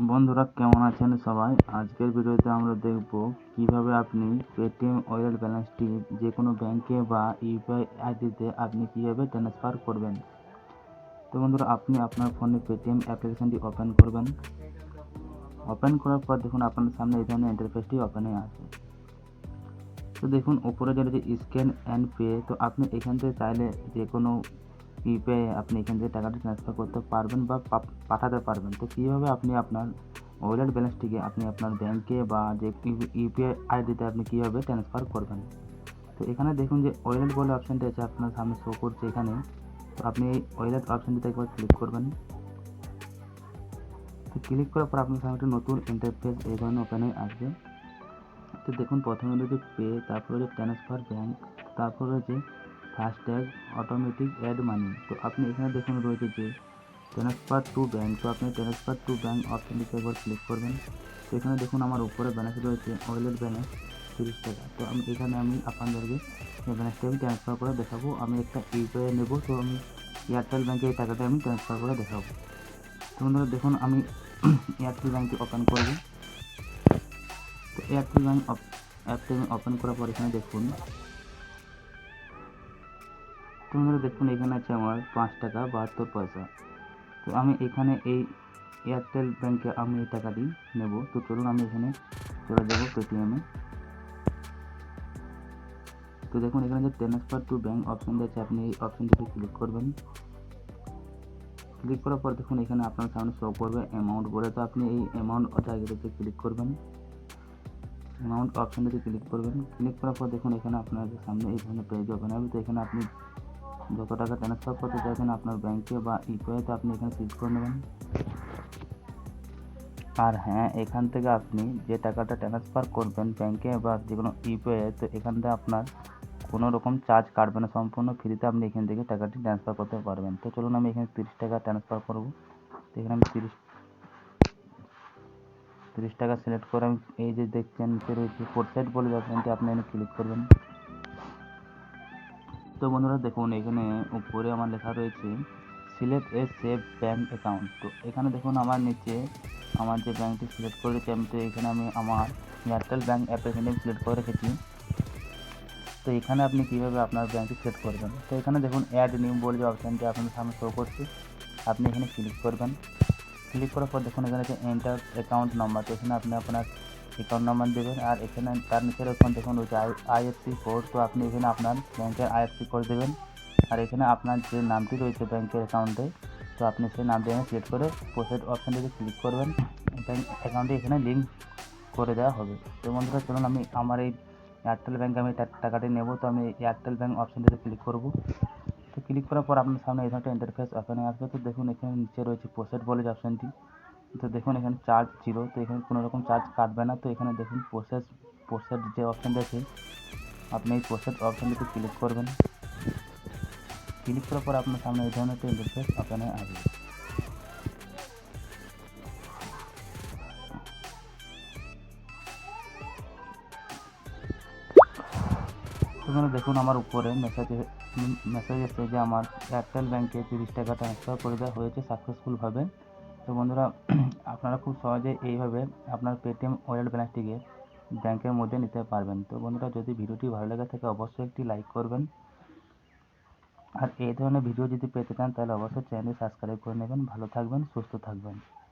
বন্ধুরা কেমন আছেন সবাই? আজকের ভিডিওতে আমরা দেখব কিভাবে আপনি পেটিএম ওয়ালেট ব্যালেন্সটি যে কোনো ব্যাংকে বা ইউপিআই আইডিতে আপনি কিভাবে ট্রান্সফার করবেন। তো বন্ধুরা, আপনি আপনার ফোনে পেটিএম অ্যাপ্লিকেশনটি ওপেন করবেন। ওপেন করার পর দেখুন আপনার সামনে এই ধরনের ইন্টারফেসটি ওপেন হয়ে আসবে। তো দেখুন উপরে যে রয়েছে স্ক্যান অ্যান্ড পে, তো আপনি এখান থেকে চাইলে যে কোনো ইউপিআই আপনি এখান থেকে টাকাটি ট্রান্সফার করতে পারবেন বা পাঠাতে পারবেন। তো কীভাবে আপনি আপনার ওয়ালেট ব্যালেন্সটিকে আপনি আপনার ব্যাংকে বা যে ইউপিআই আইডিতে আপনি কীভাবে ট্রান্সফার করবেন। তো এখানে দেখুন যে ওয়ালেট বলে অপশানটি আছে আপনার সামনে শো করছে এখানে। তো আপনি এই ওয়ালেট অপশানটিতে একবার ক্লিক করবেন। তো ক্লিক করার পর আপনার সামনে একটা নতুন ইন্টারফেস এই ধরনের ওপেন হয়ে আসবে। তো দেখুন প্রথমে রয়েছে পে, তারপরে রয়েছে ট্রান্সফার ব্যাংক, তারপরে রয়েছে ফাস্ট্যাগ, অটোমেটিক অ্যাড মানি। তো আপনি এখানে দেখুন রয়েছে যে ট্রান্সফার টু ব্যাংক, তো আপনি ট্রান্সফার টু ব্যাংক অপশানটিতে একবার ক্লিক করবেন। তো এখানে দেখুন আমার উপরে ব্যালেন্স রয়েছে ওয়ালেট ব্যালেন্স 30 টাকা। তো এখানে আমি আপনাদেরকে এই ব্যালেন্সটা আমি ট্রান্সফার করে দেখাবো। আমি একটা ইউপিআই নেব, তো আমি এয়ারটেল ব্যাংকে এই টাকাটা আমি ট্রান্সফার করে দেখাবো। তো বন্ধুরা দেখুন আমি এয়ারটেল ব্যাংকটি ওপেন করব। তো এয়ারটেল ব্যাংক অ্যাপটি আমি ওপেন করার পর এখানে দেখুন, তো বন্ধুরা দেখুন এখানে আছে আমার 5 টাকা 72 পয়সা। তো আমি এখানে এই এয়ারটেল ব্যাংকে আমি এই টাকাটি নেব। তো চলুন আমি এখানে চলে যাব পেটিএমে। তো দেখুন এখানে যে ট্রান্সফার টু ব্যাংক অপশন আছে, আপনি এই অপশনটিতে ক্লিক করবেন। ক্লিক করার পর দেখুন এখানে আপনার সামনে শো করবে অ্যামাউন্ট বলে, তো আপনি এই অ্যামাউন্ট জায়গাটিতে ক্লিক করবেন। অ্যামাউন্ট অপশনটিতে ক্লিক করবেন। ক্লিক করার পর দেখুন এখানে আপনার সামনে এই ধরনের পেজ ওপেন হবে। তো এখানে আপনি যত টাকা ট্রান্সফার করতে চাইছেন আপনার ব্যাংকে বা ইউপিআইতে আপনি এখানে ক্লিক করে নেবেন। আর হ্যাঁ, এখান থেকে আপনি যে টাকাটা ট্রান্সফার করবেন ব্যাংকে বা যে কোনো ইউপিআই, তো এখান থেকে আপনার কোনো রকম চার্জ কাটবে না, সম্পূর্ণ ফ্রিতে আপনি এখান থেকে টাকাটি ট্রান্সফার করতে পারবেন। তো চলুন আমি এখানে 30 টাকা ট্রান্সফার করব। তো এখানে আমি 30 টাকা সিলেক্ট করে আমি এই যে দেখছেন নিচে রয়েছে প্রসেড বলে অপশনটি আপনি এখানে ক্লিক করবেন। তো বন্ধুরা দেখুন এখানে উপরে আমার লেখা রয়েছে সিলেক্ট এ সেভ ব্যাঙ্ক অ্যাকাউন্ট। তো এখানে দেখুন আমার নিচে আমার যে ব্যাঙ্কটি সিলেক্ট করে রেখেছি আমি, তো এখানে আমি আমার এয়ারটেল ব্যাঙ্ক অ্যাপ্লিকেশনটি সিলেক্ট করে রেখেছি। তো এখানে আপনি কীভাবে আপনার ব্যাঙ্কটি সেট করবেন, তো এখানে দেখুন অ্যাড নিউ বলে যে অপশানটি আপনার সামনে শো করছে, আপনি এখানে ক্লিক করবেন। ক্লিক করার পর দেখুন এখানে যে এন্টার অ্যাকাউন্ট নাম্বার, তো এখানে আপনি আপনার অ্যাকাউন্ট নাম্বার দেবেন। আর এখানে তার নিচে এখন দেখুন রয়েছে আইএফসি কোড, তো আপনি এখানে আপনার ব্যাংকের আইএফসি কোড দেবেন। আর এখানে আপনার যে নামটি রয়েছে ব্যাংকের অ্যাকাউন্টে, তো আপনি সেই নামটি এখানে সিলেক্ট করে প্রসেড অপশানটিতে ক্লিক করবেন। ব্যাংক অ্যাকাউন্টে এখানে লিঙ্ক করে দেওয়া হবে। তো বন্ধুরা চলুন আমি আমার এই এয়ারটেল ব্যাংকে আমি টাকাটি নেব। তো আমি এয়ারটেল ব্যাংক অপশানটিতে ক্লিক করব। তো ক্লিক করার পর আপনার সামনে এই ধরনের ইন্টারফেস ওপেন হয়ে আসবে। তো দেখুন এখানে নিচে রয়েছে প্রসেড বলে যে অপশানটি, তো দেখুন এখানে চার্জ 0, তো এখানে কোনো রকম চার্জ কাটবে না। তো এখানে দেখুন প্রসেড যে অপশানটি আছে, আপনি এই প্রসেড অপশানটিতে ক্লিক করবেন। ক্লিক করার পর আপনার সামনে এই ধরনের একটা ইন্টারফেস ওপেন হয়ে আসবে। এখানে দেখুন আমার উপরে মেসেজ এসেছে যে আমার এয়ারটেল ব্যাংকে 30 টাকা ট্রান্সফার করে দেওয়া হয়েছে সাকসেসফুলভাবে। তো বন্ধুরা আপনারা খুব সহজে এইভাবে আপনার পেটিএম ওয়ালেট ব্যালেন্সটিকে ব্যাংকের মধ্যে নিতে পারবেন। তো বন্ধুরা যদি ভিডিওটি ভালো লেগে থাকে অবশ্যই একটি লাইক করবেন। আর এই ধরনের ভিডিও যদি পেতে চান তাহলে অবশ্যই চ্যানেলটি সাবস্ক্রাইব করে নেবেন। ভালো থাকবেন, সুস্থ থাকবেন।